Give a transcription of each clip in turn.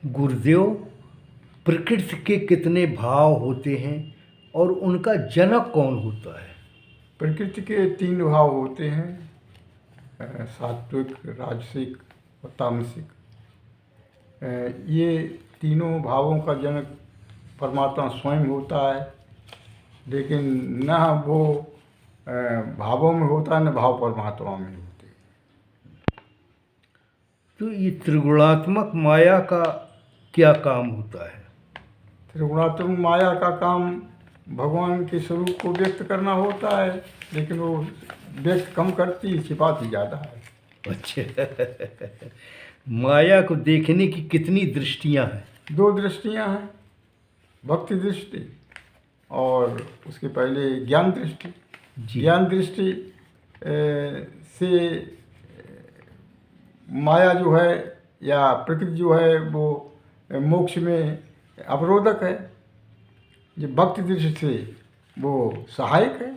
गुरुदेव, प्रकृति के कितने भाव होते हैं और उनका जनक कौन होता है? प्रकृति के 3 भाव होते हैं, सात्विक, राजसिक और तामसिक। ये तीनों भावों का जनक परमात्मा स्वयं होता है, लेकिन न वो भावों में होता है, न भाव परमात्मा में होते। तो ये त्रिगुणात्मक माया का क्या काम होता है? त्रिगुणात्मक माया का काम भगवान के स्वरूप को व्यक्त करना होता है, लेकिन वो व्यक्त कम करती, छिपाती ज़्यादा है। अच्छा। माया को देखने की कितनी दृष्टियां हैं? 2 दृष्टियाँ हैं, भक्ति दृष्टि और उसके पहले ज्ञान दृष्टि। जी। ज्ञान दृष्टि से माया जो है या प्रकृति जो है वो मोक्ष में अवरोधक है। जो भक्ति दृष्टि से वो सहायक है।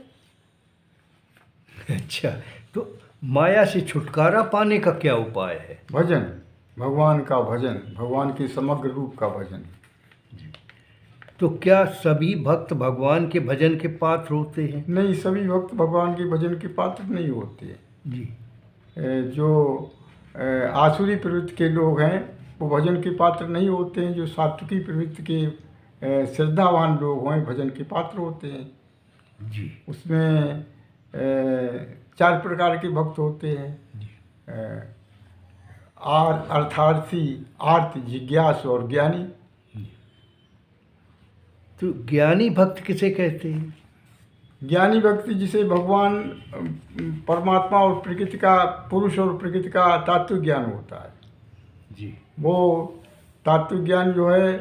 अच्छा, तो माया से छुटकारा पाने का क्या उपाय है? भजन, भगवान का भजन, भगवान के समग्र रूप का भजन। तो क्या सभी भक्त भगवान के भजन के पात्र होते हैं? नहीं, सभी भक्त भगवान के भजन के पात्र नहीं होते। जी। जो आसुरी प्रवृत्ति के लोग हैं वो भजन के पात्र नहीं होते हैं। जो सात्विकी प्रवृत्ति के श्रद्धावान लोग हैं भजन के पात्र होते हैं। जी। उसमें 4 प्रकार के भक्त होते हैं, अर्थार्थी, आर्त, जिज्ञासु और ज्ञानी। तो ज्ञानी भक्त किसे कहते हैं? ज्ञानी भक्ति जिसे भगवान परमात्मा और प्रकृति का, पुरुष और प्रकृति का तात्विक ज्ञान होता है। जी। वो तात्विक ज्ञान जो है,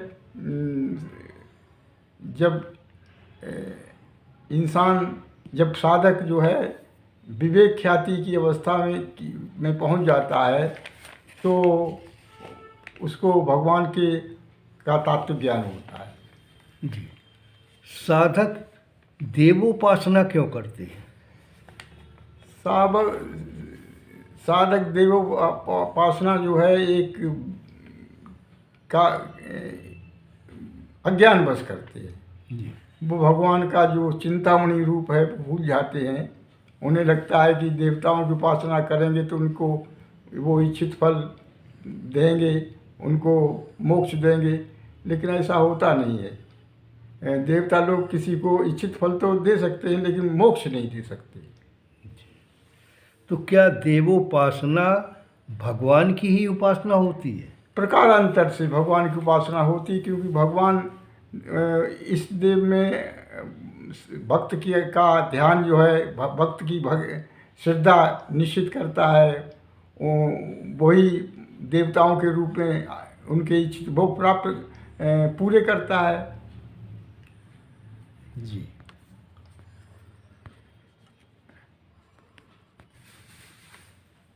जब इंसान, जब साधक जो है विवेक ख्याति की अवस्था में पहुंच जाता है तो उसको भगवान के का तात्विक ज्ञान होता है। जी। साधक देवोपासना क्यों करते हैं? साधक देवोपासना जो है एक का अज्ञान बस करते हैं। जी। वो भगवान का जो चिंतामणि रूप है भूल जाते हैं। उन्हें लगता है कि देवताओं की उपासना करेंगे तो उनको वो इच्छित फल देंगे, उनको मोक्ष देंगे, लेकिन ऐसा होता नहीं है। देवता लोग किसी को इच्छित फल तो दे सकते हैं लेकिन मोक्ष नहीं दे सकते। तो क्या देवोपासना भगवान की ही उपासना होती है? प्रकारांतर से भगवान की उपासना होती है, क्योंकि भगवान इस देव में भक्त की का ध्यान जो है, भक्त की श्रद्धा निश्चित करता है। वही देवताओं के रूप में उनके इच्छित भोग प्राप्त पूरे करता है। जी।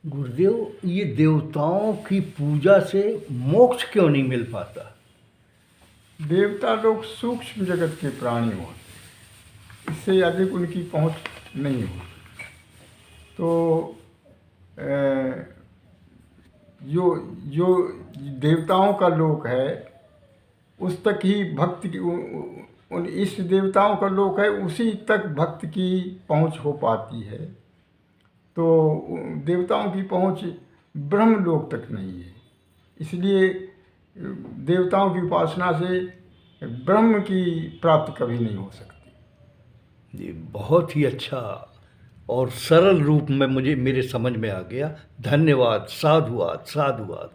गुरुदेव, ये देवताओं की पूजा से मोक्ष क्यों नहीं मिल पाता? देवता लोग सूक्ष्म जगत के प्राणी होते, इससे अधिक उनकी पहुंच नहीं होती। तो जो देवताओं का लोक है उस तक ही भक्ति की, उन इष्ट देवताओं का लोक है उसी तक भक्त की पहुंच हो पाती है। तो देवताओं की पहुंच ब्रह्म लोक तक नहीं है, इसलिए देवताओं की उपासना से ब्रह्म की प्राप्ति कभी नहीं हो सकती। जी, बहुत ही अच्छा और सरल रूप में मुझे मेरे समझ में आ गया। धन्यवाद। साधुवाद, साधुवाद।